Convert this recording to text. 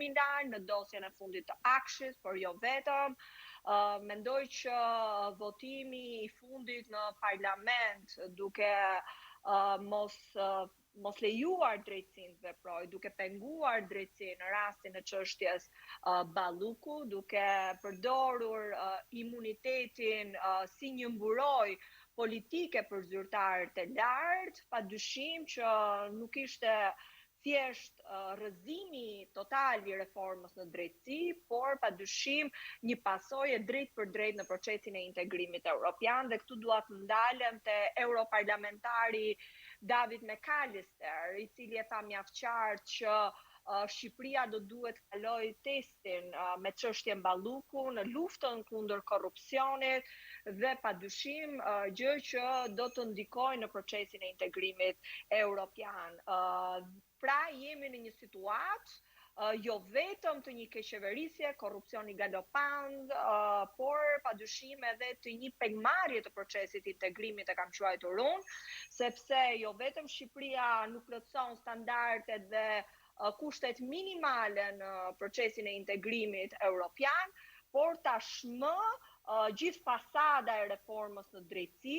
në dosjen e fundit të Akshit, por jo vetëm. Mendoj që votimi i fundit në parlament duke mos lejuar drejtsinë të veprojë, duke penguar drejtsinë në rastin e çështjes Balluku, duke përdorur imunitetin si një mburojë politike për zyrtarët e lartë, padyshim që nuk ishte thjesht rrëzimi total i reformës në drejtësi, por padyshim një pasojë drejt për drejt në procesin e integrimit evropian, dhe këtu dua të ndalem te europarlamentari David McAllister, i cili e tha mjaft qartë që Shqipëria do duhet kaloj testin me çështjen Balluku në luftën kundër korrupsionit dhe padyshim gjë që do të ndikojë në procesin e integrimit evropian. Pra jemi në një situatë jo vetëm të një keqeverisje, korrupsioni galopant, por padyshim edhe të një pejmarrje të procesit të integrimit, e kam quajtur unë, sepse jo vetëm Shqipëria nuk plotëson standardet dhe kushtet minimale në procesin e integrimit evropian, por tashmë gjithë fasada e reformës në drejtësi